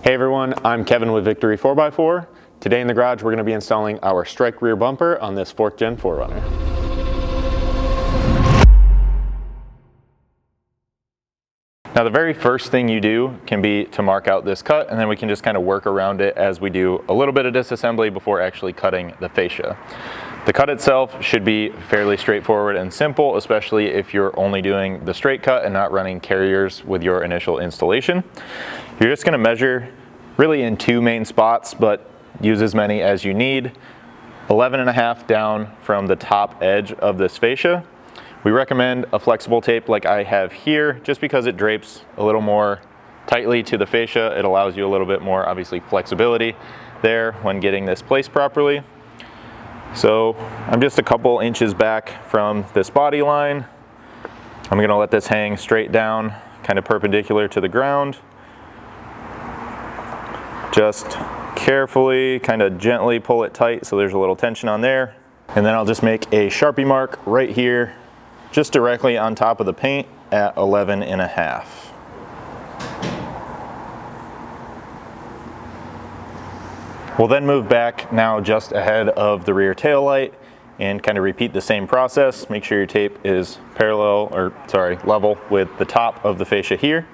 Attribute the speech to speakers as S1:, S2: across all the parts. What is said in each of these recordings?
S1: Hey everyone, I'm Kevin with Victory 4x4. Today in the garage we're going to be installing our Strike rear bumper on this 4th Gen 4Runner. Now the very first thing you do can be to mark out this cut, and then we can just kind of work around it as we do a little bit of disassembly before actually cutting the fascia. The cut itself should be fairly straightforward and simple, especially if you're only doing the straight cut and not running carriers with your initial installation. You're just going to measure really in 2 main spots, but use as many as you need. 11.5 down from the top edge of this fascia. We recommend a flexible tape like I have here, just because it drapes a little more tightly to the fascia. It allows you a little bit more, obviously, flexibility there when getting this placed properly. So I'm just a couple inches back from this body line. I'm going to let this hang straight down, kind of perpendicular to the ground. Just carefully, kind of gently pull it tight so there's a little tension on there. And then I'll just make a Sharpie mark right here, just directly on top of the paint at 11.5. We'll then move back now just ahead of the rear tail light and kind of repeat the same process. Make sure your tape is level with the top of the fascia here.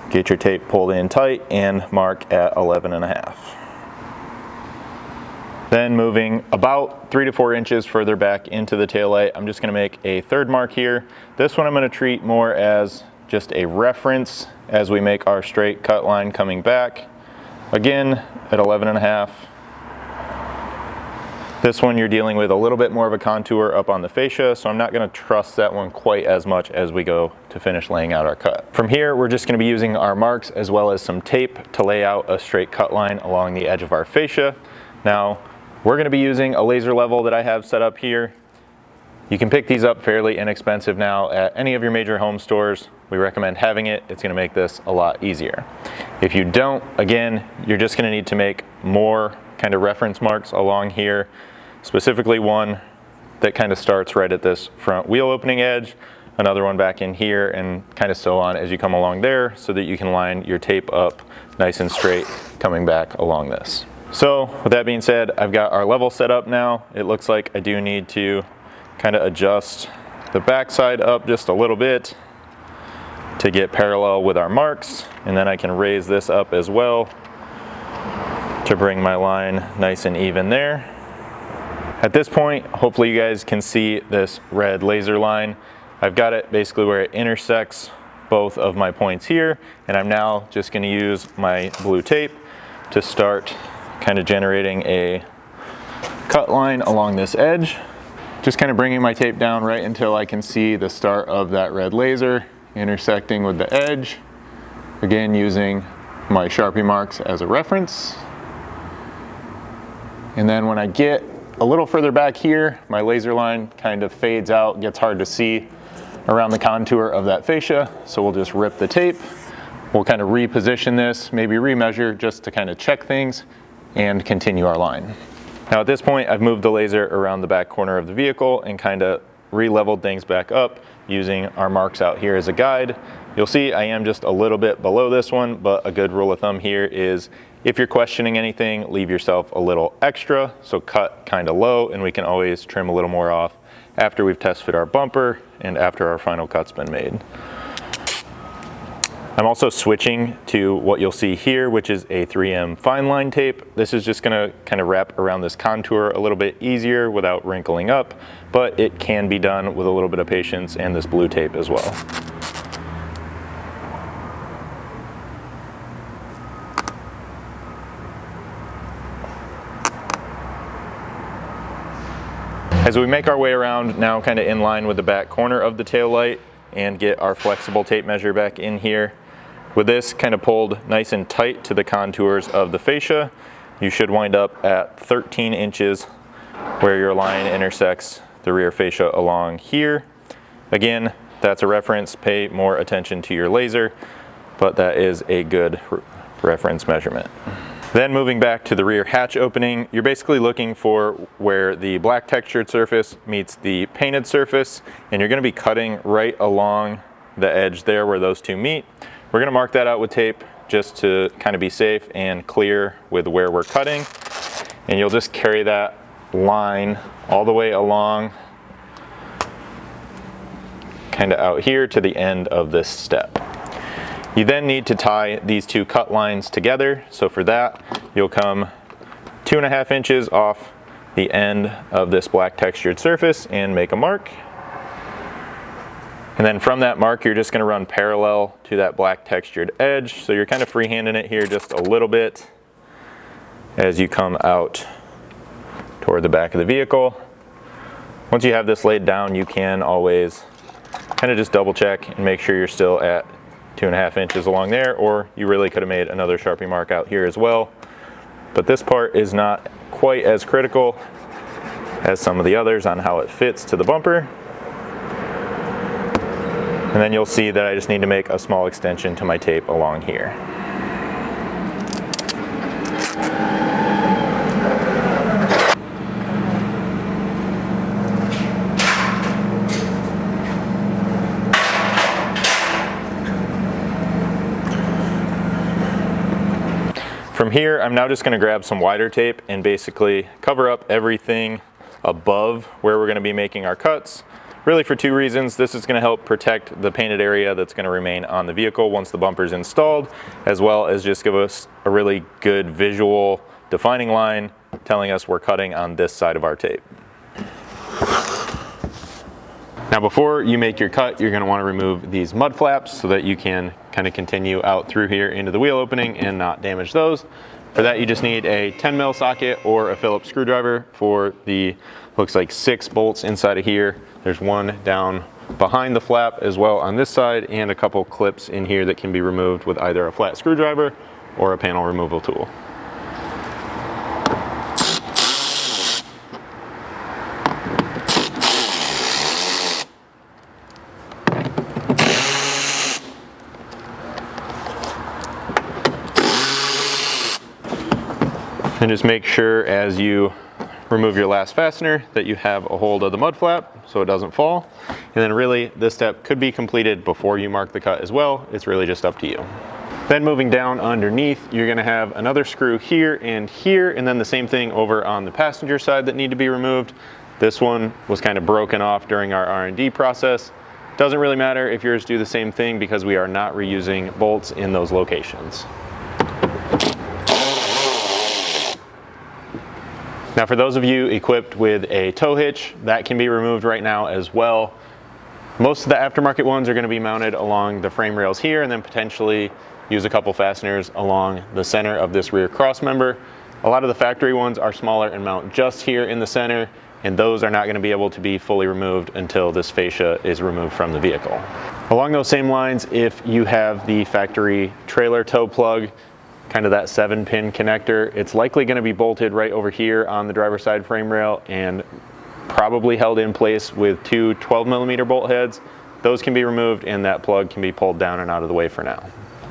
S1: Get your tape pulled in tight and mark at 11.5. Then moving about 3 to 4 inches further back into the taillight, I'm just going to make a 3rd mark here. This one I'm going to treat more as just a reference as we make our straight cut line coming back. Again, at 11.5. This one you're dealing with a little bit more of a contour up on the fascia, so I'm not going to trust that one quite as much as we go to finish laying out our cut. From here, we're just going to be using our marks as well as some tape to lay out a straight cut line along the edge of our fascia. Now, we're going to be using a laser level that I have set up here. You can pick these up fairly inexpensive now at any of your major home stores. We recommend having it. It's going to make this a lot easier. If you don't, again, you're just going to need to make more kind of reference marks along here, specifically one that kind of starts right at this front wheel opening edge, another one back in here, and kind of so on as you come along there, so that you can line your tape up nice and straight coming back along this. So with that being said, I've got our level set up now. It looks like I do need to kind of adjust the back side up just a little bit to get parallel with our marks, and then I can raise this up as well to bring my line nice and even there. At this point, hopefully you guys can see this red laser line. I've got it basically where it intersects both of my points here, and I'm now just going to use my blue tape to start kind of generating a cut line along this edge. Just kind of bringing my tape down right until I can see the start of that red laser intersecting with the edge. Again, using my Sharpie marks as a reference. And then when I get a little further back here, my laser line kind of fades out, gets hard to see around the contour of that fascia. So we'll just rip the tape. We'll kind of reposition this, maybe remeasure just to kind of check things and continue our line. Now at this point, I've moved the laser around the back corner of the vehicle and kind of re-leveled things back up using our marks out here as a guide. You'll see I am just a little bit below this one, but a good rule of thumb here is if you're questioning anything, leave yourself a little extra, so cut kind of low, and we can always trim a little more off after we've test fit our bumper and after our final cut's been made. I'm also switching to what you'll see here, which is a 3M fine line tape. This is just gonna kind of wrap around this contour a little bit easier without wrinkling up, but it can be done with a little bit of patience and this blue tape as well. As we make our way around now kind of in line with the back corner of the tail light and get our flexible tape measure back in here, with this kind of pulled nice and tight to the contours of the fascia, you should wind up at 13 inches where your line intersects the rear fascia along here. Again, that's a reference. Pay more attention to your laser, but that is a good reference measurement. Then moving back to the rear hatch opening, you're basically looking for where the black textured surface meets the painted surface, and you're going to be cutting right along the edge there where those two meet. We're going to mark that out with tape just to kind of be safe and clear with where we're cutting. And you'll just carry that line all the way along, kind of out here to the end of this step. You then need to tie these two cut lines together. So for that, you'll come 2.5 inches off the end of this black textured surface and make a mark. And then from that mark, you're just going to run parallel to that black textured edge. So you're kind of freehanding it here just a little bit as you come out toward the back of the vehicle. Once you have this laid down, you can always kind of just double check and make sure you're still at 2.5 inches along there, or you really could have made another Sharpie mark out here as well. But this part is not quite as critical as some of the others on how it fits to the bumper. And then you'll see that I just need to make a small extension to my tape along here. From here, I'm now just going to grab some wider tape and basically cover up everything above where we're going to be making our cuts. Really for two reasons. This is going to help protect the painted area that's going to remain on the vehicle once the bumper is installed, as well as just give us a really good visual defining line telling us we're cutting on this side of our tape. Now before you make your cut, you're going to want to remove these mud flaps so that you can kind of continue out through here into the wheel opening and not damage those. For that, you just need a 10 mil socket or a Phillips screwdriver for the, looks like 6 bolts inside of here. There's one down behind the flap as well on this side, and a couple clips in here that can be removed with either a flat screwdriver or a panel removal tool. And just make sure as you remove your last fastener that you have a hold of the mud flap so it doesn't fall. And then really this step could be completed before you mark the cut as well. It's really just up to you. Then moving down underneath, you're going to have another screw here, and then the same thing over on the passenger side that need to be removed. This one was kind of broken off during our R&D process. Doesn't really matter if yours do the same thing because we are not reusing bolts in those locations. Now for those of you equipped with a tow hitch, that can be removed right now as well. Most of the aftermarket ones are going to be mounted along the frame rails here, and then potentially use a couple fasteners along the center of this rear cross member. A lot of the factory ones are smaller and mount just here in the center, and those are not going to be able to be fully removed until this fascia is removed from the vehicle. Along those same lines, if you have the factory trailer tow plug, kind of that 7-pin connector, it's likely going to be bolted right over here on the driver's side frame rail and probably held in place with 2 12mm bolt heads. Those can be removed and that plug can be pulled down and out of the way for now.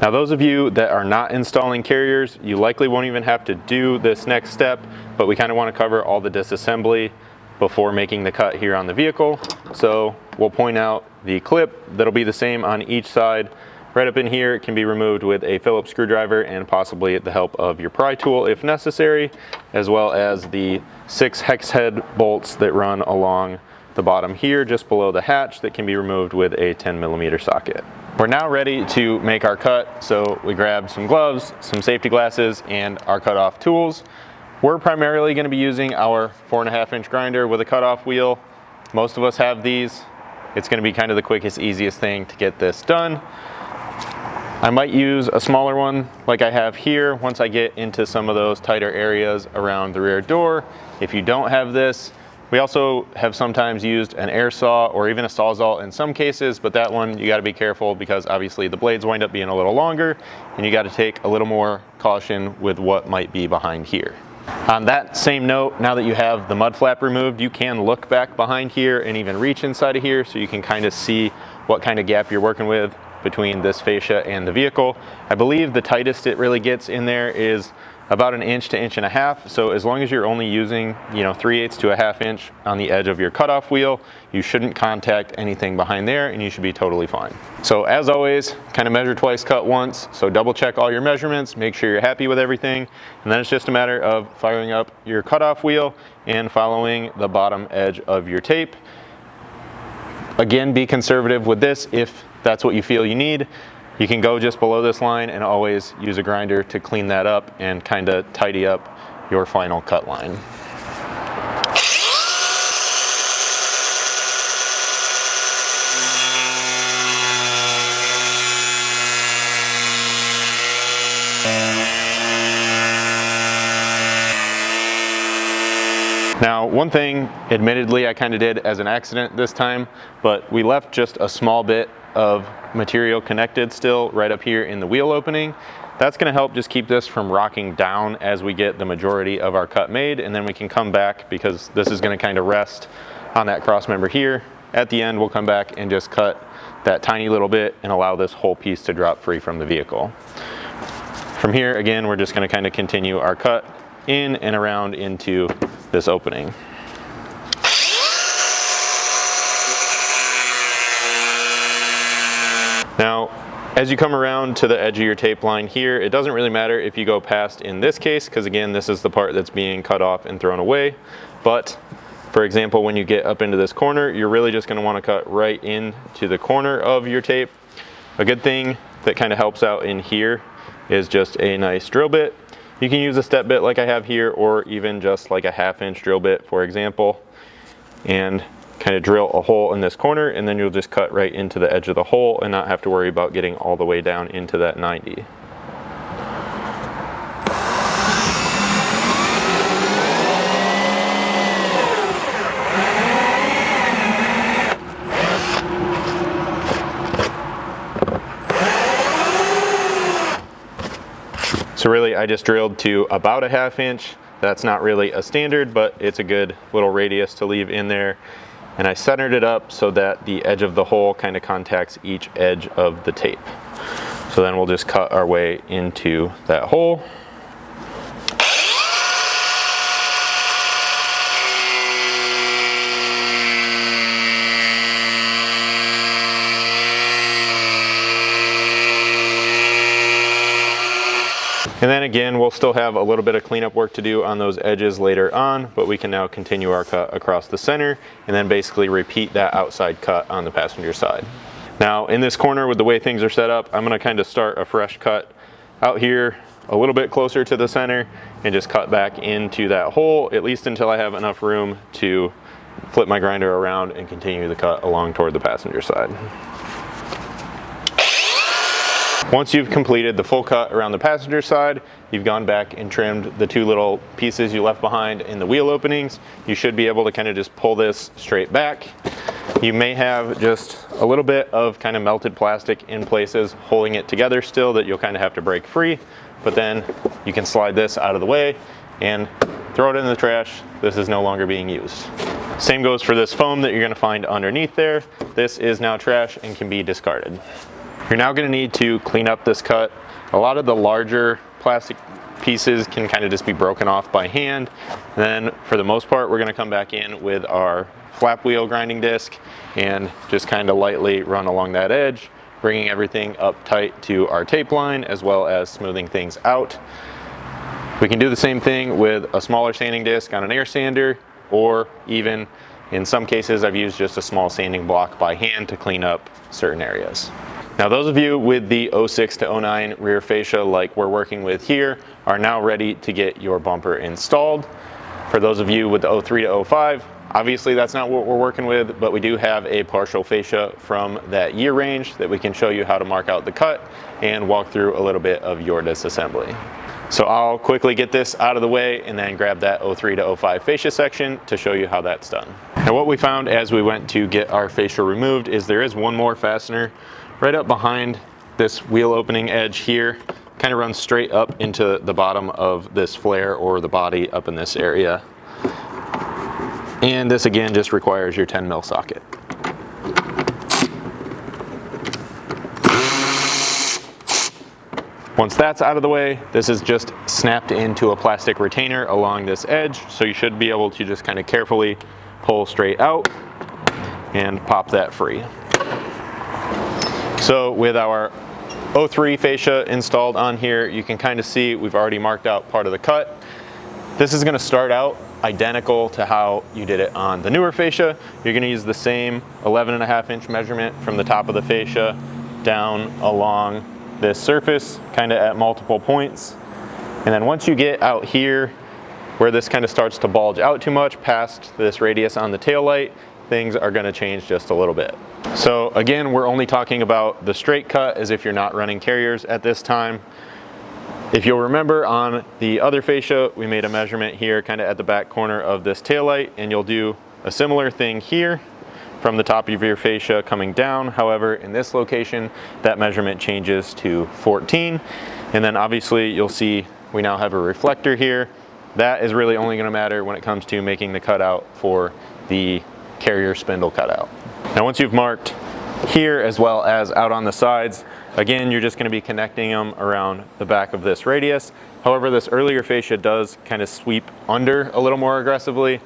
S1: Now those of you that are not installing carriers, you likely won't even have to do this next step, but we kind of want to cover all the disassembly before making the cut here on the vehicle. So we'll point out the clip that'll be the same on each side. Right up in here, it can be removed with a Phillips screwdriver and possibly the help of your pry tool if necessary, as well as the 6 hex head bolts that run along the bottom here just below the hatch that can be removed with a 10mm socket. We're now ready to make our cut, so we grabbed some gloves, some safety glasses, and our cutoff tools. We're primarily going to be using our 4.5-inch grinder with a cutoff wheel. Most of us have these. It's going to be kind of the quickest, easiest thing to get this done. I might use a smaller one like I have here once I get into some of those tighter areas around the rear door. If you don't have this, we also have sometimes used an air saw or even a Sawzall in some cases, but that one you got to be careful because obviously the blades wind up being a little longer and you got to take a little more caution with what might be behind here. On that same note, now that you have the mud flap removed, you can look back behind here and even reach inside of here so you can kind of see what kind of gap you're working with between this fascia and the vehicle. I believe the tightest it really gets in there is about 1 inch to 1.5 inches. So as long as you're only using, 3/8 to 1/2 inch on the edge of your cutoff wheel, you shouldn't contact anything behind there and you should be totally fine. So as always, kind of measure twice, cut once. So double check all your measurements, make sure you're happy with everything. And then it's just a matter of firing up your cutoff wheel and following the bottom edge of your tape. Again, be conservative with this if that's what you feel you need. You can go just below this line and always use a grinder to clean that up and kind of tidy up your final cut line. Now, one thing, admittedly, I kind of did as an accident this time, but we left just a small bit of material connected still right up here in the wheel opening. That's going to help just keep this from rocking down as we get the majority of our cut made, and then we can come back because this is going to kind of rest on that cross member here. At the end, we'll come back and just cut that tiny little bit and allow this whole piece to drop free from the vehicle. From here, again, we're just going to kind of continue our cut in and around into this opening. Now, as you come around to the edge of your tape line here, it doesn't really matter if you go past in this case, because again, this is the part that's being cut off and thrown away. But for example, when you get up into this corner, you're really just going to want to cut right into the corner of your tape. A good thing that kind of helps out in here is just a nice drill bit. You can use a step bit like I have here, or even just like a 1/2 inch drill bit, for example, and kind of drill a hole in this corner, and then you'll just cut right into the edge of the hole and not have to worry about getting all the way down into that 90. So really, I just drilled to about a 1/2 inch. That's not really a standard, but it's a good little radius to leave in there. And I centered it up so that the edge of the hole kind of contacts each edge of the tape. So then we'll just cut our way into that hole. And then again, we'll still have a little bit of cleanup work to do on those edges later on, but we can now continue our cut across the center and then basically repeat that outside cut on the passenger side. Now in this corner, with the way things are set up, I'm gonna kind of start a fresh cut out here a little bit closer to the center and just cut back into that hole, at least until I have enough room to flip my grinder around and continue the cut along toward the passenger side. Once you've completed the full cut around the passenger side, you've gone back and trimmed the 2 little pieces you left behind in the wheel openings, you should be able to kind of just pull this straight back. You may have just a little bit of kind of melted plastic in places holding it together still that you'll kind of have to break free, but then you can slide this out of the way and throw it in the trash. This is no longer being used. Same goes for this foam that you're going to find underneath there. This is now trash and can be discarded. You're now going to need to clean up this cut. A lot of the larger plastic pieces can kind of just be broken off by hand. And then for the most part, we're going to come back in with our flap wheel grinding disc and just kind of lightly run along that edge, bringing everything up tight to our tape line as well as smoothing things out. We can do the same thing with a smaller sanding disc on an air sander, or even in some cases I've used just a small sanding block by hand to clean up certain areas. Now those of you with the 06 to 09 rear fascia like we're working with here are now ready to get your bumper installed. For those of you with the 03 to 05, obviously that's not what we're working with, but we do have a partial fascia from that year range that we can show you how to mark out the cut and walk through a little bit of your disassembly. So I'll quickly get this out of the way and then grab that 03 to 05 fascia section to show you how that's done. Now what we found as we went to get our fascia removed is there is one more fastener right up behind this wheel opening edge here, kind of runs straight up into the bottom of this flare or the body up in this area. And this again just requires your 10 mil socket. Once that's out of the way, this is just snapped into a plastic retainer along this edge, so you should be able to just kind of carefully pull straight out and pop that free. So with our 03 fascia installed on here, you can kind of see we've already marked out part of the cut. This is going to start out identical to how you did it on the newer fascia. You're going to use the same 11.5-inch measurement from the top of the fascia down along this surface, kind of at multiple points. And then once you get out here where this kind of starts to bulge out too much past this radius on the tail light, things are going to change just a little bit. So again, we're only talking about the straight cut as if you're not running carriers at this time. If you'll remember, on the other fascia, we made a measurement here kind of at the back corner of this taillight, and you'll do a similar thing here from the top of your fascia coming down. However, in this location, that measurement changes to 14. And then obviously you'll see we now have a reflector here. That is really only gonna matter when it comes to making the cutout for the carrier spindle cutout. Now once you've marked here as well as out on the sides, again, you're just going to be connecting them around the back of this radius. However, this earlier fascia does kind of sweep under a little more aggressively,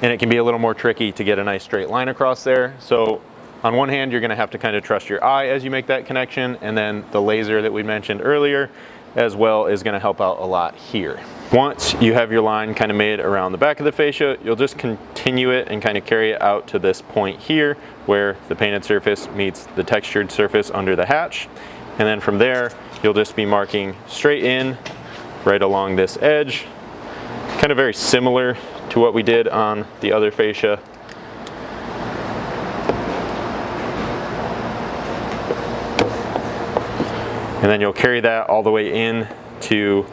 S1: and it can be a little more tricky to get a nice straight line across there. So on one hand, you're going to have to kind of trust your eye as you make that connection, and then the laser that we mentioned earlier as well is going to help out a lot here. Once you have your line kind of made around the back of the fascia, you'll just continue it and kind of carry it out to this point here where the painted surface meets the textured surface under the hatch. And then from there, you'll just be marking straight in right along this edge, kind of very similar to what we did on the other fascia. And then you'll carry that all the way in to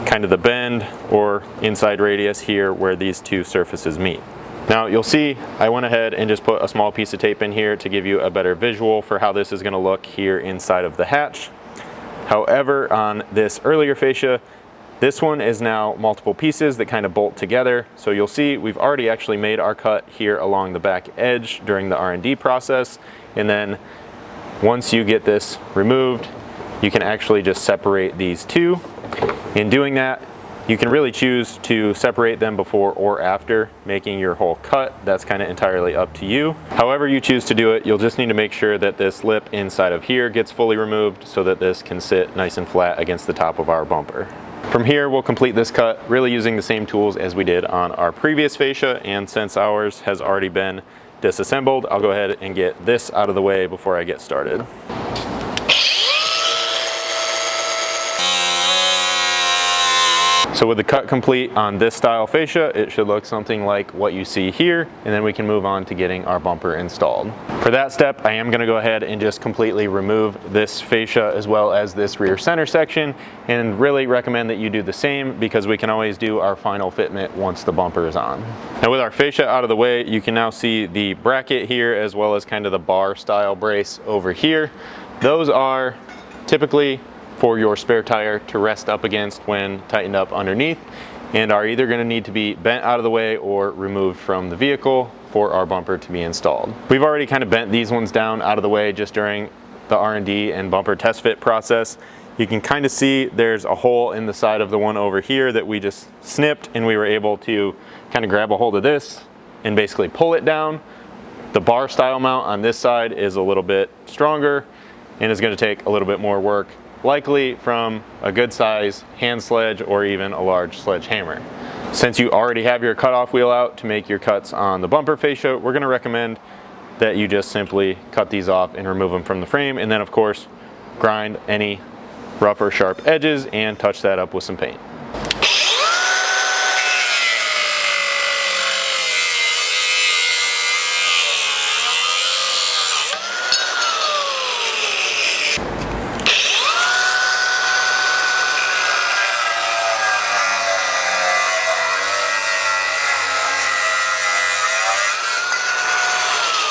S1: kind of the bend or inside radius here where these two surfaces meet. Now you'll see I went ahead and just put a small piece of tape in here to give you a better visual for how this is going to look here inside of the hatch. However, on this earlier fascia, this one is now multiple pieces that kind of bolt together. So you'll see we've already actually made our cut here along the back edge during the R&D process. And then once you get this removed, you can actually just separate these two. In doing that, you can really choose to separate them before or after making your whole cut. That's kind of entirely up to you. However you choose to do it, you'll just need to make sure that this lip inside of here gets fully removed so that this can sit nice and flat against the top of our bumper. From here, we'll complete this cut really using the same tools as we did on our previous fascia, and since ours has already been disassembled, I'll go ahead and get this out of the way before I get started. So with the cut complete on this style fascia, it should look something like what you see here, and then we can move on to getting our bumper installed. For that step, I am going to go ahead and just completely remove this fascia as well as this rear center section, and really recommend that you do the same because we can always do our final fitment once the bumper is on. Now with our fascia out of the way, you can now see the bracket here as well as kind of the bar style brace over here. Those are typically for your spare tire to rest up against when tightened up underneath, and are either going to need to be bent out of the way or removed from the vehicle for our bumper to be installed. We've already kind of bent these ones down out of the way just during the R&D and bumper test fit process. You can kind of see there's a hole in the side of the one over here that we just snipped, and we were able to kind of grab a hold of this and basically pull it down. The bar style mount on this side is a little bit stronger and is going to take a little bit more work, likely from a good size hand sledge or even a large sledgehammer. Since you already have your cutoff wheel out to make your cuts on the bumper fascia, we're going to recommend that you just simply cut these off and remove them from the frame, and then of course grind any rough or sharp edges and touch that up with some paint.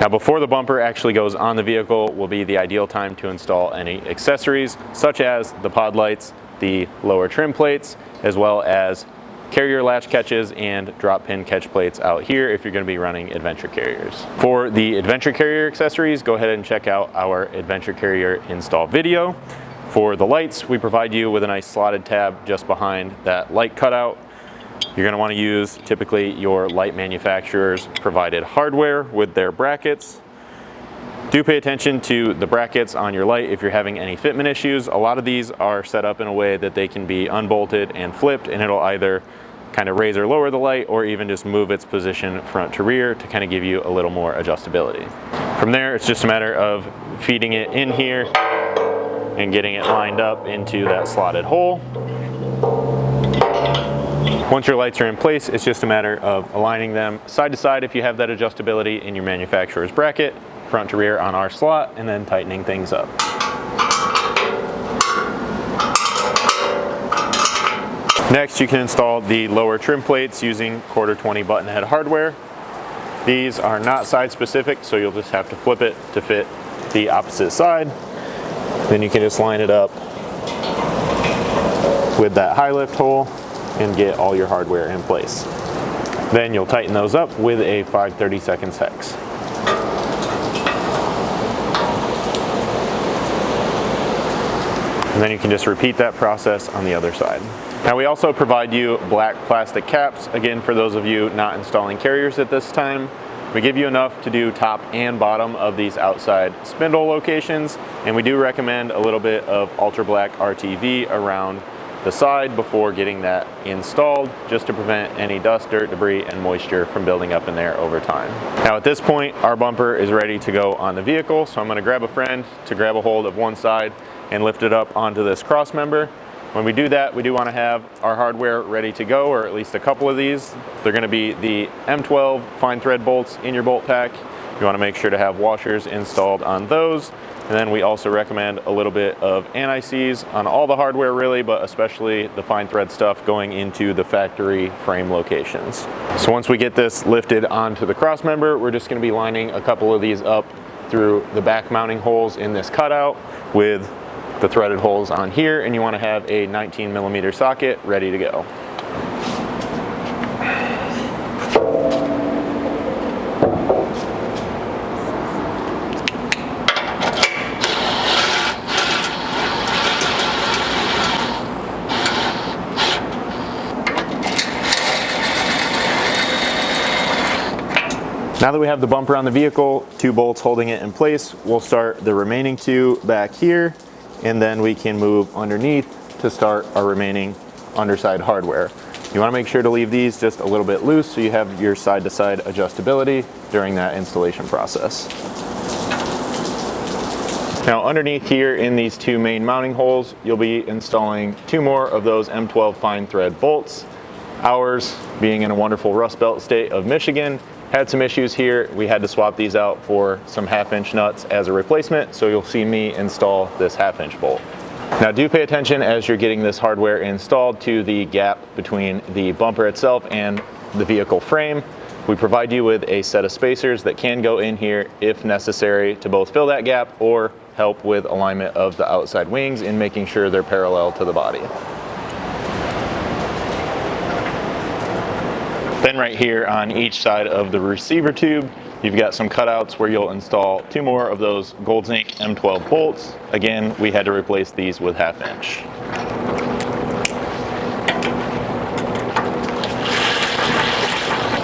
S1: Now before the bumper actually goes on the vehicle will be the ideal time to install any accessories such as the pod lights, the lower trim plates, as well as carrier latch catches and drop pin catch plates out here if you're going to be running adventure carriers. For the adventure carrier accessories, go ahead and check out our adventure carrier install video. For the lights, we provide you with a nice slotted tab just behind that light cutout. You're going to want to use typically your light manufacturer's provided hardware with their brackets. Do pay attention to the brackets on your light if you're having any fitment issues. A lot of these are set up in a way that they can be unbolted and flipped, and it'll either kind of raise or lower the light or even just move its position front to rear to kind of give you a little more adjustability. From there, it's just a matter of feeding it in here and getting it lined up into that slotted hole. Once your lights are in place, it's just a matter of aligning them side to side if you have that adjustability in your manufacturer's bracket, front to rear on our slot, and then tightening things up. Next, you can install the lower trim plates using 1/4-20 button head hardware. These are not side specific, so you'll just have to flip it to fit the opposite side. Then you can just line it up with that high lift hole and get all your hardware in place. Then you'll tighten those up with a 5/32 hex. And then you can just repeat that process on the other side. Now we also provide you black plastic caps, again for those of you not installing carriers at this time. We give you enough to do top and bottom of these outside spindle locations, and we do recommend a little bit of ultra black RTV around the side before getting that installed, just to prevent any dust, dirt, debris, and moisture from building up in there over time. Now at this point, our bumper is ready to go on the vehicle, so I'm going to grab a friend to grab a hold of one side and lift it up onto this cross member. When we do that, we do want to have our hardware ready to go, or at least a couple of these. They're going to be the M12 fine thread bolts in your bolt pack. You want to make sure to have washers installed on those. And then we also recommend a little bit of anti-seize on all the hardware really, but especially the fine thread stuff going into the factory frame locations. So once we get this lifted onto the cross member, we're just going to be lining a couple of these up through the back mounting holes in this cutout with the threaded holes on here, and you want to have a 19mm socket ready to go. Now that we have the bumper on the vehicle, 2 bolts holding it in place, we'll start the remaining 2 back here, and then we can move underneath to start our remaining underside hardware. You want to make sure to leave these just a little bit loose so you have your side-to-side adjustability during that installation process. Now underneath here in these 2 main mounting holes, you'll be installing 2 more of those M12 fine thread bolts. Ours, being in a wonderful Rust Belt state of Michigan, had some issues here. We had to swap these out for some 1/2-inch nuts as a replacement, so you'll see me install this 1/2-inch bolt. Now do pay attention as you're getting this hardware installed to the gap between the bumper itself and the vehicle frame. We provide you with a set of spacers that can go in here if necessary to both fill that gap or help with alignment of the outside wings in making sure they're parallel to the body. Then right here on each side of the receiver tube, you've got some cutouts where you'll install 2 more of those Gold Zinc M12 bolts. Again, we had to replace these with 1/2-inch.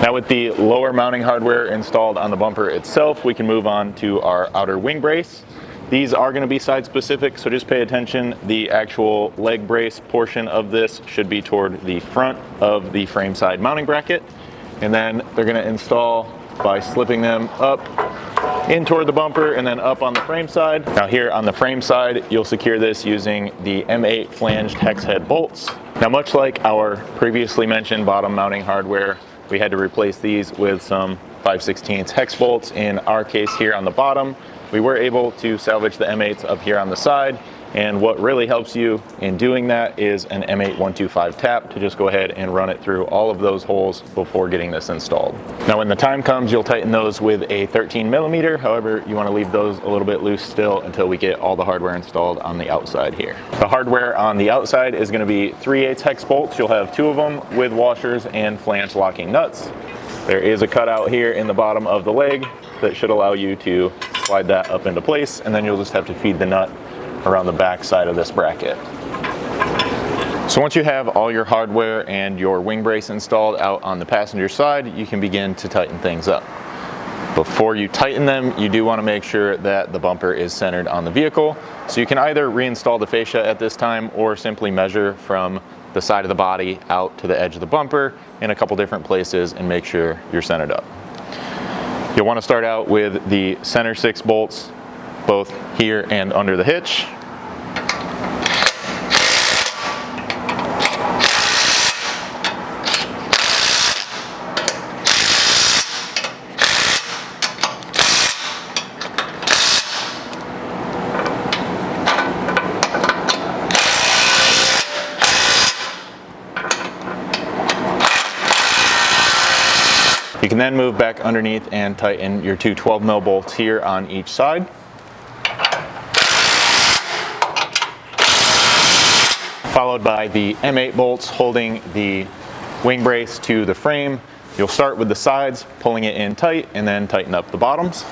S1: Now with the lower mounting hardware installed on the bumper itself, we can move on to our outer wing brace. These are going to be side specific, so just pay attention. The actual leg brace portion of this should be toward the front of the frame side mounting bracket. And then they're going to install by slipping them up in toward the bumper and then up on the frame side. Now here on the frame side, you'll secure this using the M8 flanged hex head bolts. Now much like our previously mentioned bottom mounting hardware, we had to replace these with some 5/16 hex bolts. In our case here on the bottom, we were able to salvage the M8s up here on the side, and what really helps you in doing that is an M8 125 tap to just go ahead and run it through all of those holes before getting this installed. Now when the time comes, you'll tighten those with a 13mm, however you want to leave those a little bit loose still until we get all the hardware installed on the outside here. The hardware on the outside is going to be 3/8 hex bolts. You'll have 2 of them with washers and flange locking nuts. There is a cutout here in the bottom of the leg that should allow you to slide that up into place, and then you'll just have to feed the nut around the back side of this bracket. So once you have all your hardware and your wing brace installed out on the passenger side, you can begin to tighten things up. Before you tighten them, you do want to make sure that the bumper is centered on the vehicle. So you can either reinstall the fascia at this time or simply measure from the side of the body out to the edge of the bumper in a couple different places and make sure you're centered up. You'll want to start out with the center 6 bolts, both here and under the hitch. You can then move back underneath and tighten your two 12mm bolts here on each side. Followed by the M8 bolts holding the wing brace to the frame. You'll start with the sides, pulling it in tight, and then tighten up the bottoms.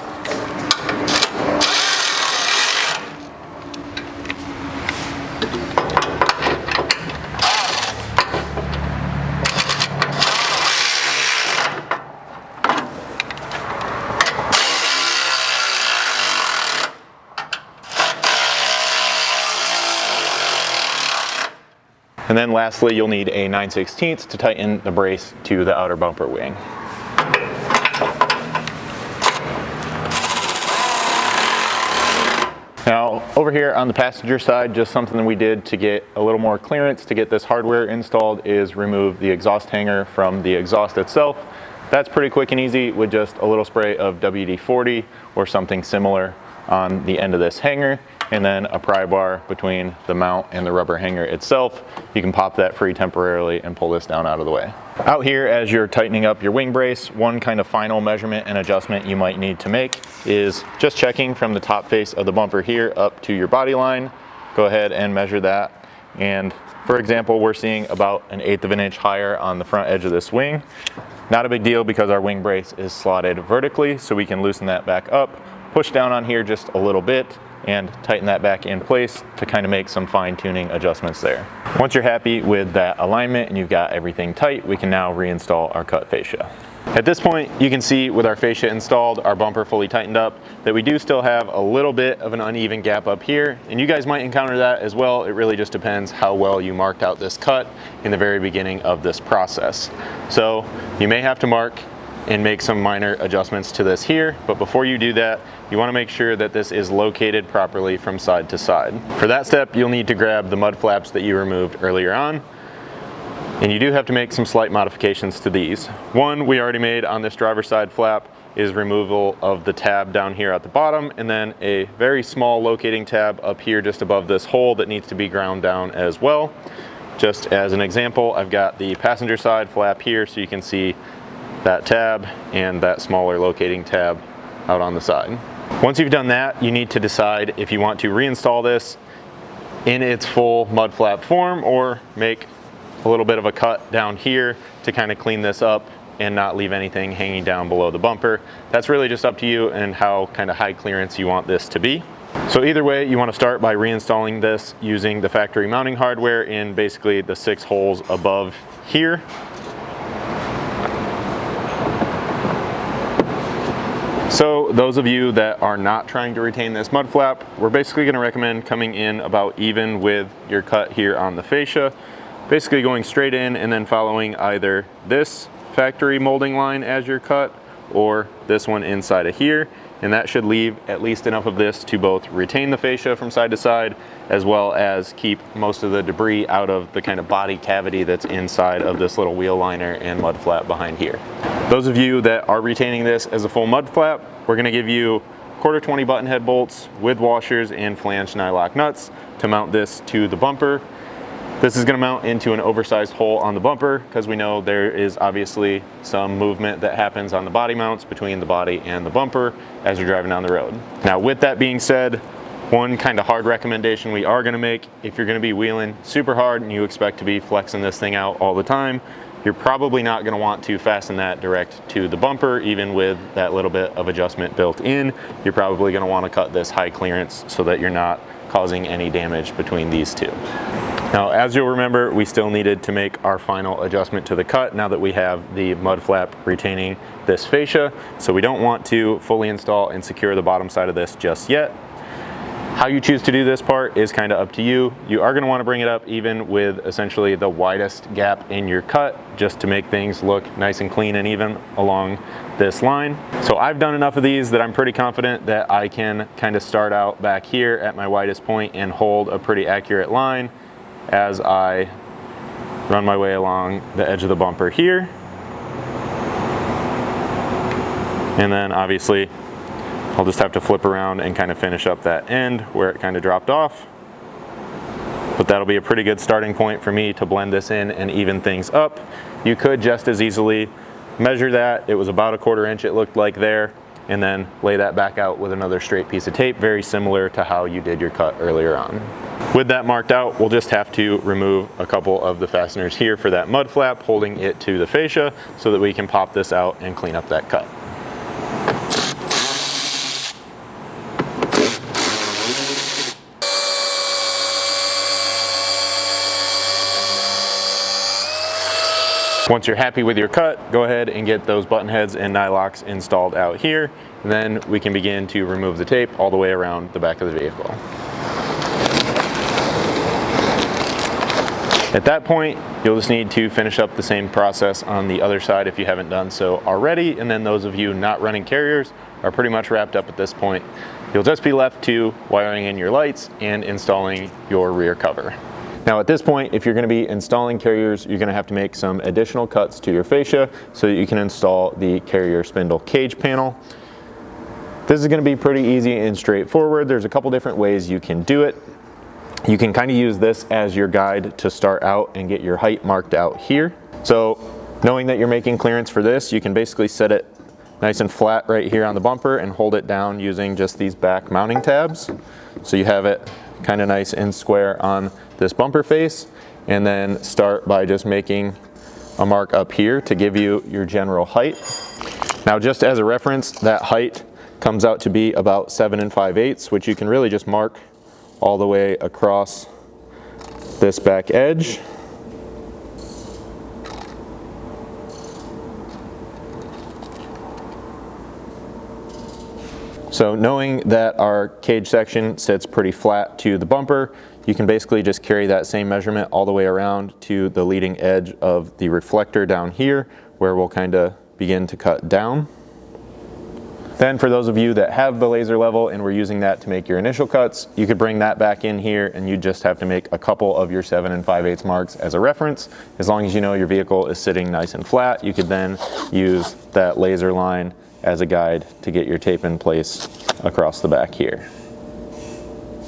S1: And then lastly, you'll need a 9/16 to tighten the brace to the outer bumper wing. Now, over here on the passenger side, just something that we did to get a little more clearance to get this hardware installed is remove the exhaust hanger from the exhaust itself. That's pretty quick and easy with just a little spray of WD-40 or something similar on the end of this hanger, and then a pry bar between the mount and the rubber hanger itself. You can pop that free temporarily and pull this down out of the way. Out here, as you're tightening up your wing brace, one kind of final measurement and adjustment you might need to make is just checking from the top face of the bumper here up to your body line. Go ahead and measure that. And for example, we're seeing about 1/8 of an inch higher on the front edge of this wing. Not a big deal because our wing brace is slotted vertically, so we can loosen that back up, push down on here just a little bit, and tighten that back in place to kind of make some fine-tuning adjustments there. Once you're happy with that alignment and you've got everything tight, we can now reinstall our cut fascia. At this point, you can see with our fascia installed, our bumper fully tightened up, that we do still have a little bit of an uneven gap up here, and you guys might encounter that as well. It really just depends how well you marked out this cut in the very beginning of this process. So you may have to mark and make some minor adjustments to this here, but before you do that, you want to make sure that this is located properly from side to side. For that step, you'll need to grab the mud flaps that you removed earlier on, and you do have to make some slight modifications to these. One we already made on this driver's side flap is removal of the tab down here at the bottom, and then a very small locating tab up here just above this hole that needs to be ground down as well. Just as an example, I've got the passenger side flap here so you can see that tab and that smaller locating tab out on the side. Once you've done that, you need to decide if you want to reinstall this in its full mud flap form or make a little bit of a cut down here to kind of clean this up and not leave anything hanging down below the bumper. That's really just up to you and how kind of high clearance you want this to be. So either way, you want to start by reinstalling this using the factory mounting hardware in basically the 6 holes above here. So those of you that are not trying to retain this mud flap, we're basically going to recommend coming in about even with your cut here on the fascia. Basically going straight in and then following either this factory molding line as your cut or this one inside of here. And that should leave at least enough of this to both retain the fascia from side to side as well as keep most of the debris out of the kind of body cavity that's inside of this little wheel liner and mud flap behind here. Those of you that are retaining this as a full mud flap, we're going to give you 1/4 20 button head bolts with washers and flange nylock nuts to mount this to the bumper. This is going to mount into an oversized hole on the bumper because we know there is obviously some movement that happens on the body mounts between the body and the bumper as you're driving down the road. Now with that being said, one kind of hard recommendation we are going to make, if you're going to be wheeling super hard and you expect to be flexing this thing out all the time, you're probably not going to want to fasten that direct to the bumper. Even with that little bit of adjustment built in, you're probably going to want to cut this high clearance so that you're not causing any damage between these two. Now, as you'll remember, we still needed to make our final adjustment to the cut now that we have the mud flap retaining this fascia. So we don't want to fully install and secure the bottom side of this just yet. How you choose to do this part is kind of up to you. You are going to want to bring it up even with essentially the widest gap in your cut, just to make things look nice and clean and even along this line. So I've done enough of these that I'm pretty confident that I can kind of start out back here at my widest point and hold a pretty accurate line as I run my way along the edge of the bumper here. And then obviously I'll just have to flip around and kind of finish up that end where it kind of dropped off. But that'll be a pretty good starting point for me to blend this in and even things up. You could just as easily measure that. It was about 1/4 inch it looked like there, and then lay that back out with another straight piece of tape, very similar to how you did your cut earlier on. With that marked out, we'll just have to remove a couple of the fasteners here for that mud flap, holding it to the fascia so that we can pop this out and clean up that cut. Once you're happy with your cut, go ahead and get those button heads and nylocks installed out here. Then we can begin to remove the tape all the way around the back of the vehicle. At that point, you'll just need to finish up the same process on the other side if you haven't done so already. And then those of you not running carriers are pretty much wrapped up at this point. You'll just be left to wiring in your lights and installing your rear cover. Now at this point, if you're going to be installing carriers, you're going to have to make some additional cuts to your fascia so that you can install the carrier spindle cage panel. This is going to be pretty easy and straightforward. There's a couple different ways you can do it. You can kind of use this as your guide to start out and get your height marked out here. So knowing that you're making clearance for this, you can basically set it nice and flat right here on the bumper and hold it down using just these back mounting tabs. So you have it kind of nice and square on this bumper face, and then start by just making a mark up here to give you your general height. Now just as a reference, that height comes out to be about 7 5/8, which you can really just mark all the way across this back edge. So knowing that our cage section sits pretty flat to the bumper, you can basically just carry that same measurement all the way around to the leading edge of the reflector down here, where we'll kind of begin to cut down. Then for those of you that have the laser level and were using that to make your initial cuts, you could bring that back in here and you just have to make a couple of your 7 5/8 marks as a reference. As long as you know your vehicle is sitting nice and flat, you could then use that laser line as a guide to get your tape in place across the back here.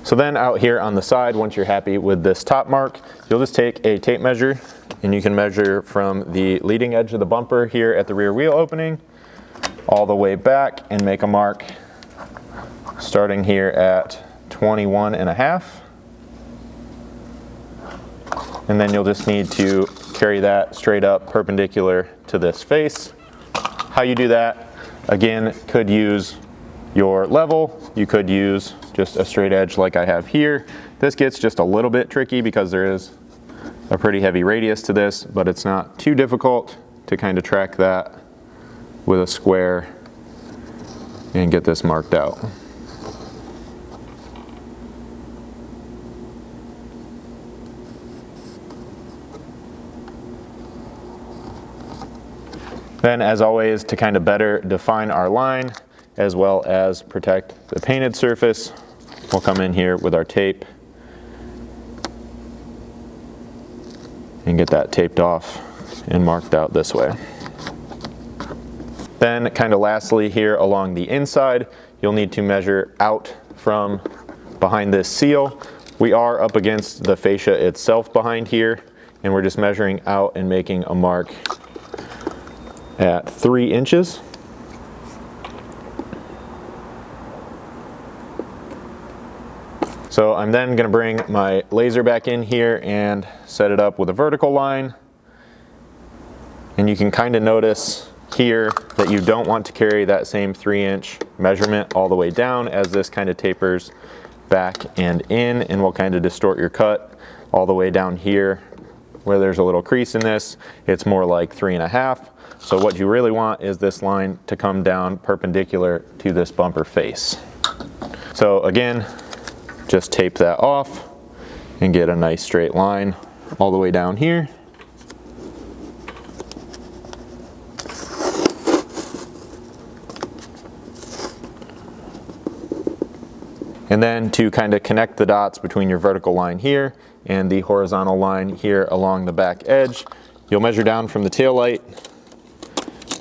S1: So then out here on the side, once you're happy with this top mark, you'll just take a tape measure and you can measure from the leading edge of the bumper here at the rear wheel opening all the way back and make a mark starting here at 21.5. And then you'll just need to carry that straight up perpendicular to this face. How you do that, again, could use your level, you could use just a straight edge like I have here. This gets just a little bit tricky because there is a pretty heavy radius to this, but it's not too difficult to kind of track that with a square and get this marked out. Then, as always, to kind of better define our line as well as protect the painted surface, we'll come in here with our tape and get that taped off and marked out this way. Then, kind of lastly here along the inside, you'll need to measure out from behind this seal. We are up against the fascia itself behind here, and we're just measuring out and making a mark at 3 inches. So I'm then going to bring my laser back in here and set it up with a vertical line. And you can kind of notice here that you don't want to carry that same 3-inch measurement all the way down, as this kind of tapers back and in, and will kind of distort your cut all the way down here where there's a little crease in this. It's more like 3.5. So what you really want is this line to come down perpendicular to this bumper face. So again, just tape that off and get a nice straight line all the way down here. And then to kind of connect the dots between your vertical line here and the horizontal line here along the back edge, you'll measure down from the tail light,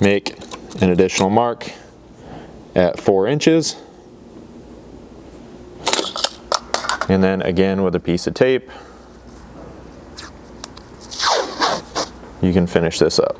S1: make an additional mark at 4 inches. And then again with a piece of tape, you can finish this up.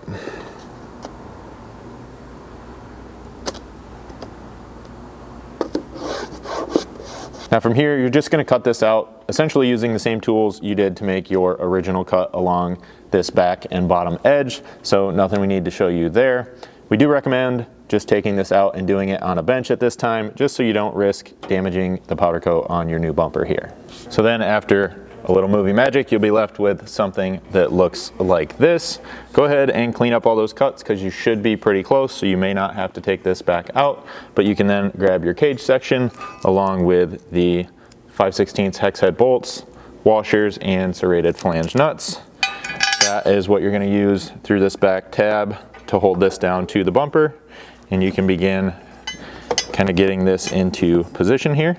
S1: Now from here, you're just going to cut this out, essentially using the same tools you did to make your original cut along this back and bottom edge. So nothing we need to show you there. We do recommend just taking this out and doing it on a bench at this time, just so you don't risk damaging the powder coat on your new bumper here. So then after a little movie magic, you'll be left with something that looks like this. Go ahead and clean up all those cuts because you should be pretty close, so you may not have to take this back out, but you can then grab your cage section along with the 5/16 hex head bolts, washers, and serrated flange nuts. That is what you're going to use through this back tab to hold this down to the bumper, and you can begin kind of getting this into position here.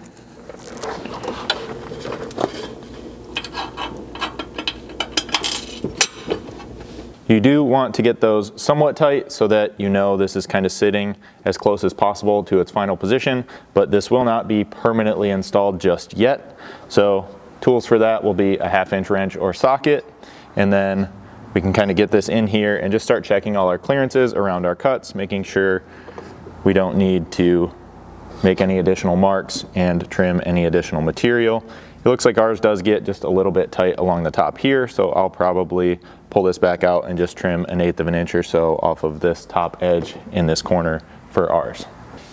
S1: You do want to get those somewhat tight so that you know this is kind of sitting as close as possible to its final position, but this will not be permanently installed just yet. So tools for that will be a 1/2 inch wrench or socket, and then we can kind of get this in here and just start checking all our clearances around our cuts, making sure we don't need to make any additional marks and trim any additional material. It looks like ours does get just a little bit tight along the top here, so I'll probably pull this back out and just trim 1/8 of an inch or so off of this top edge in this corner for ours.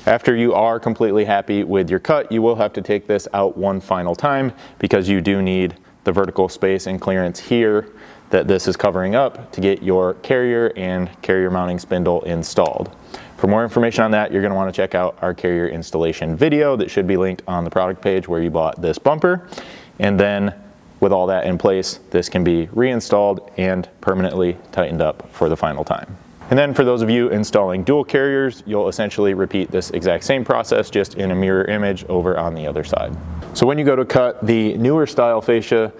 S1: After you are completely happy with your cut, you will have to take this out one final time because you do need the vertical space and clearance here that this is covering up to get your carrier and carrier mounting spindle installed. For more information on that, you're going to want to check out our carrier installation video that should be linked on the product page where you bought this bumper. And then with all that in place, this can be reinstalled and permanently tightened up for the final time. And then for those of you installing dual carriers, you'll essentially repeat this exact same process, just in a mirror image over on the other side. So when you go to cut the newer style fascia,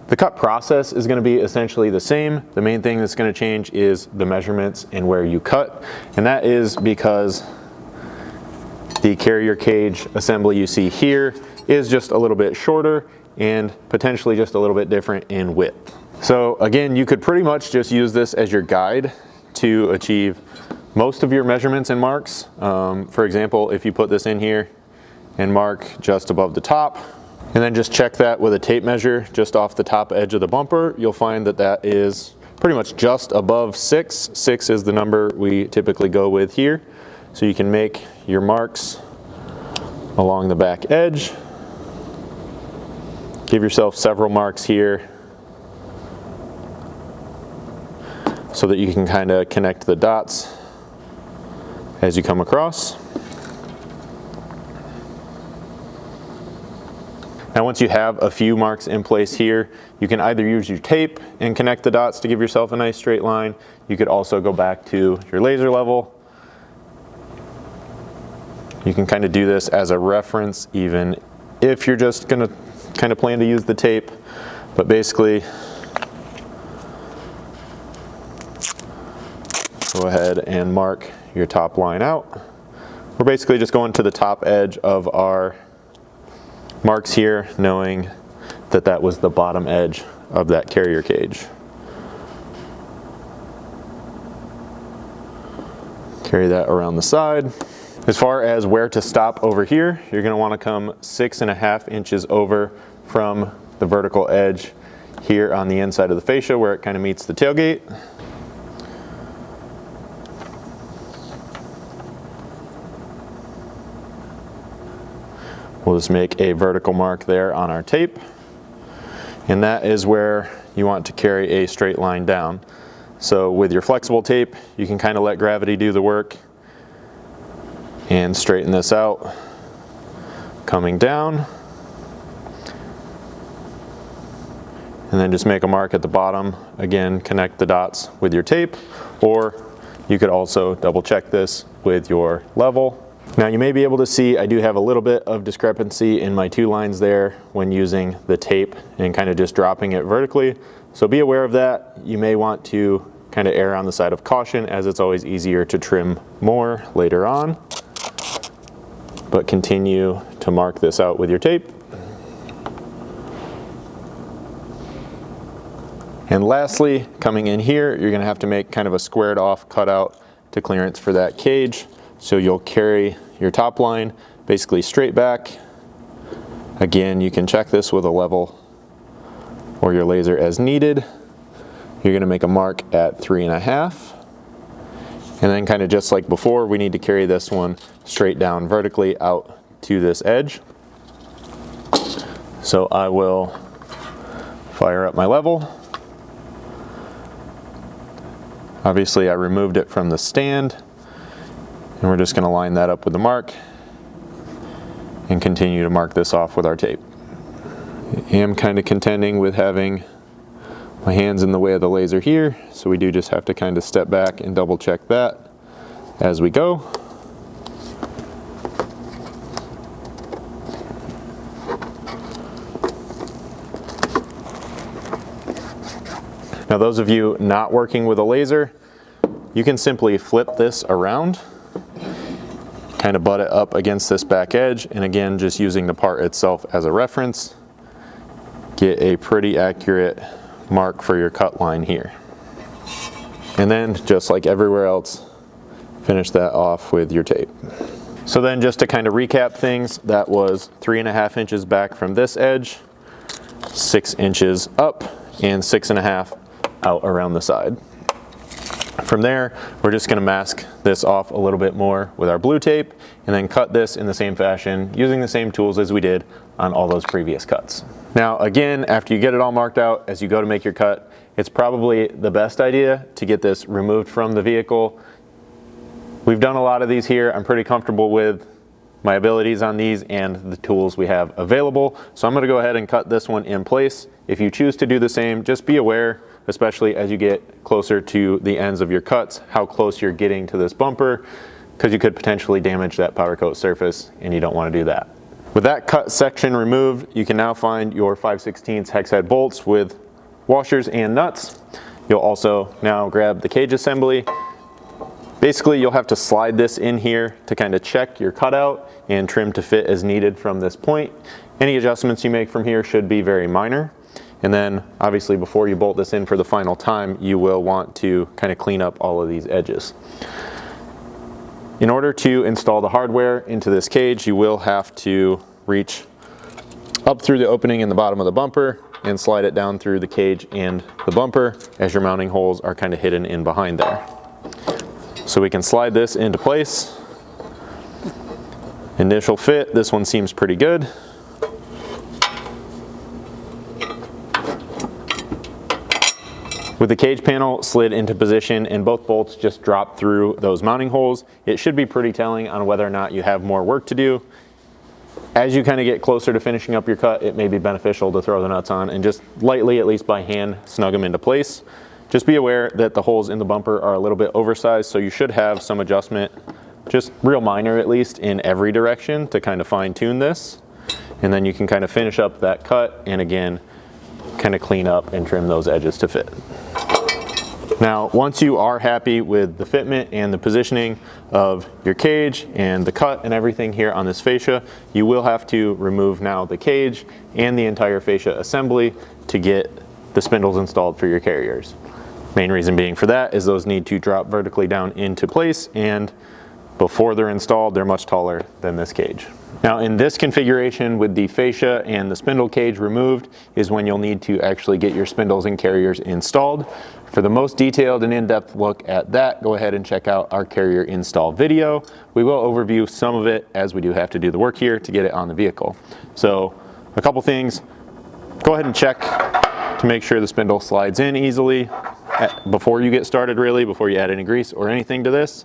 S1: the cut process is going to be essentially the same. The main thing that's going to change is the measurements and where you cut. And that is because the carrier cage assembly you see here is just a little bit shorter and potentially just a little bit different in width. So again, you could pretty much just use this as your guide to achieve most of your measurements and marks. For example, if you put this in here and mark just above the top, and then just check that with a tape measure just off the top edge of the bumper, you'll find that that is pretty much just above 6. 6 is the number we typically go with here. So you can make your marks along the back edge. Give yourself several marks here so that you can kind of connect the dots as you come across. Now once you have a few marks in place here, you can either use your tape and connect the dots to give yourself a nice straight line. You could also go back to your laser level. You can kind of do this as a reference even if you're just going to kind of plan to use the tape. But basically, go ahead and mark your top line out. We're basically just going to the top edge of our marks here, knowing that that was the bottom edge of that carrier cage. Carry that around the side. As far as where to stop over here, you're going to want to come 6.5 inches over from the vertical edge here on the inside of the fascia where it kind of meets the tailgate. We'll just make a vertical mark there on our tape. And that is where you want to carry a straight line down. So with your flexible tape, you can kind of let gravity do the work and straighten this out, coming down. And then just make a mark at the bottom. Again, connect the dots with your tape, or you could also double check this with your level. Now you may be able to see I do have a little bit of discrepancy in my two lines there when using the tape and kind of just dropping it vertically. So be aware of that. You may want to kind of err on the side of caution, as it's always easier to trim more later on. But continue to mark this out with your tape. And lastly, coming in here, you're gonna have to make kind of a squared off cutout to clearance for that cage. So you'll carry your top line basically straight back. Again, you can check this with a level or your laser as needed. You're gonna make a mark at 3.5. And then kind of just like before, we need to carry this one straight down vertically out to this edge. So I will fire up my level. Obviously I removed it from the stand, and we're just going to line that up with the mark and continue to mark this off with our tape. I am kind of contending with having my hands in the way of the laser here, so we do just have to kind of step back and double check that as we go. Now those of you not working with a laser, you can simply flip this around, kind of butt it up against this back edge, and again, just using the part itself as a reference, get a pretty accurate mark for your cut line here. And then, just like everywhere else, finish that off with your tape. So then, just to kind of recap things, that was 3.5 inches back from this edge, 6 inches up, and 6.5 out around the side. From there, we're just going to mask this off a little bit more with our blue tape, and then cut this in the same fashion using the same tools as we did on all those previous cuts. Now again, after you get it all marked out, as you go to make your cut, it's probably the best idea to get this removed from the vehicle. We've done a lot of these here. I'm pretty comfortable with my abilities on these and the tools we have available. So I'm going to go ahead and cut this one in place. If you choose to do the same, just be aware, especially as you get closer to the ends of your cuts, how close you're getting to this bumper, because you could potentially damage that powder coat surface, and you don't want to do that. With that cut section removed, you can now find your 5/16 hex head bolts with washers and nuts. You'll also now grab the cage assembly. Basically, you'll have to slide this in here to kind of check your cutout and trim to fit as needed from this point. Any adjustments you make from here should be very minor. And then obviously before you bolt this in for the final time, you will want to kind of clean up all of these edges. In order to install the hardware into this cage, you will have to reach up through the opening in the bottom of the bumper and slide it down through the cage and the bumper, as your mounting holes are kind of hidden in behind there. So we can slide this into place. Initial fit, this one seems pretty good. With the cage panel slid into position and both bolts just drop through those mounting holes, it should be pretty telling on whether or not you have more work to do. As you kind of get closer to finishing up your cut, it may be beneficial to throw the nuts on and just lightly, at least by hand, snug them into place. Just be aware that the holes in the bumper are a little bit oversized, so you should have some adjustment, just real minor at least, in every direction to kind of fine tune this. And then you can kind of finish up that cut and again, kind of clean up and trim those edges to fit. Now, once you are happy with the fitment and the positioning of your cage and the cut and everything here on this fascia, you will have to remove now the cage and the entire fascia assembly to get the spindles installed for your carriers. Main reason being for that is those need to drop vertically down into place, and before they're installed, they're much taller than this cage. Now in this configuration with the fascia and the spindle cage removed is when you'll need to actually get your spindles and carriers installed. For the most detailed and in-depth look at that, go ahead and check out our carrier install video. We will overview some of it as we do have to do the work here to get it on the vehicle. So a couple things, go ahead and check to make sure the spindle slides in easily before you get started, really, before you add any grease or anything to this.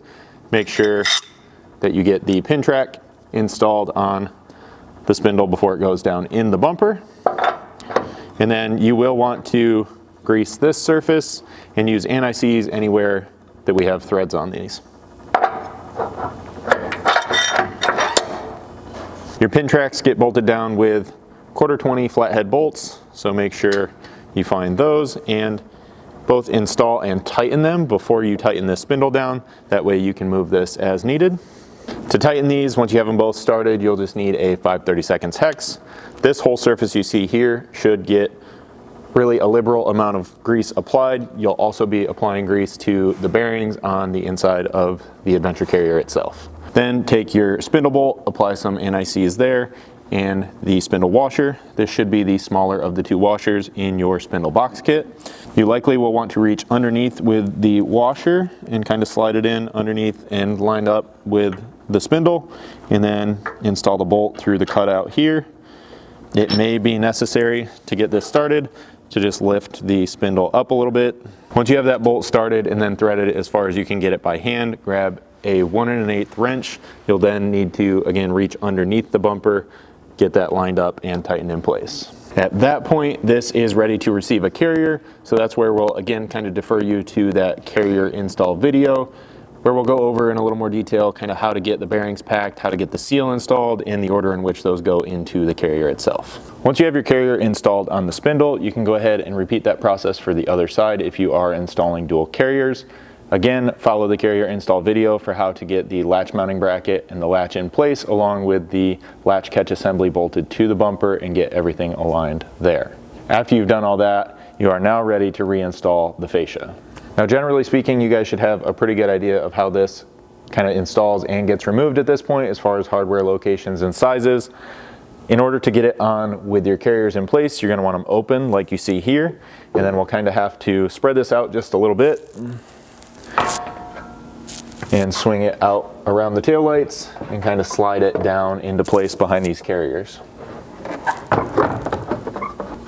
S1: Make sure that you get the pin track installed on the spindle before it goes down in the bumper. And then you will want to grease this surface and use anti-seize anywhere that we have threads on these. Your pin tracks get bolted down with 1/4-20 flathead bolts, so make sure you find those and both install and tighten them before you tighten this spindle down. That way you can move this as needed. To tighten these, once you have them both started, you'll just need a 5/32 hex. This whole surface you see here should get really a liberal amount of grease applied. You'll also be applying grease to the bearings on the inside of the Adventure Carrier itself. Then take your spindle bolt, apply some anti-seize there, and the spindle washer. This should be the smaller of the two washers in your spindle box kit. You likely will want to reach underneath with the washer and kind of slide it in underneath and line up with the spindle, and then install the bolt through the cutout here. It may be necessary to get this started to just lift the spindle up a little bit. Once you have that bolt started and then threaded as far as you can get it by hand, grab a 1 1/8 wrench. You'll then need to again reach underneath the bumper, get that lined up and tightened in place. At that point, this is ready to receive a carrier. So that's where we'll again kind of defer you to that carrier install video, where we'll go over in a little more detail kind of how to get the bearings packed, how to get the seal installed, and the order in which those go into the carrier itself. Once you have your carrier installed on the spindle, you can go ahead and repeat that process for the other side if you are installing dual carriers. Again, follow the carrier install video for how to get the latch mounting bracket and the latch in place, along with the latch catch assembly bolted to the bumper, and get everything aligned there. After you've done all that, you are now ready to reinstall the fascia. Now, generally speaking, you guys should have a pretty good idea of how this kind of installs and gets removed at this point as far as hardware locations and sizes. In order to get it on with your carriers in place, you're going to want them open like you see here, and then we'll kind of have to spread this out just a little bit and swing it out around the taillights and kind of slide it down into place behind these carriers.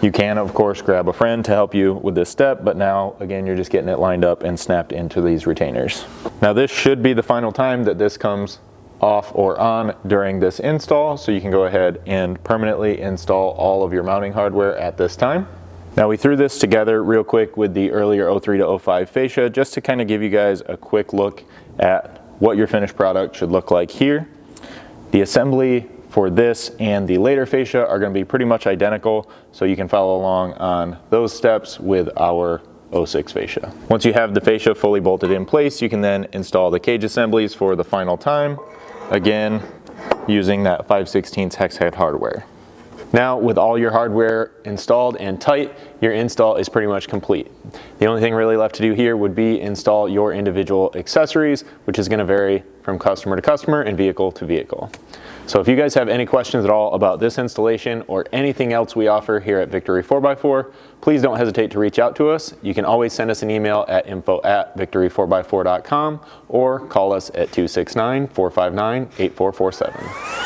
S1: You can, of course, grab a friend to help you with this step, but now, again, you're just getting it lined up and snapped into these retainers. Now, this should be the final time that this comes off or on during this install, so you can go ahead and permanently install all of your mounting hardware at this time. Now, we threw this together real quick with the earlier 03 to 05 fascia, just to kind of give you guys a quick look at what your finished product should look like here. The assembly for this and the later fascia are going to be pretty much identical, so you can follow along on those steps with our 06 fascia. Once you have the fascia fully bolted in place, you can then install the cage assemblies for the final time, again using that 5/16 hex head hardware. Now, with all your hardware installed and tight, your install is pretty much complete. The only thing really left to do here would be install your individual accessories, which is going to vary from customer to customer and vehicle to vehicle. So if you guys have any questions at all about this installation or anything else we offer here at Victory 4x4, please don't hesitate to reach out to us. You can always send us an email at info@victory4x4.com or call us at 269-459-8447.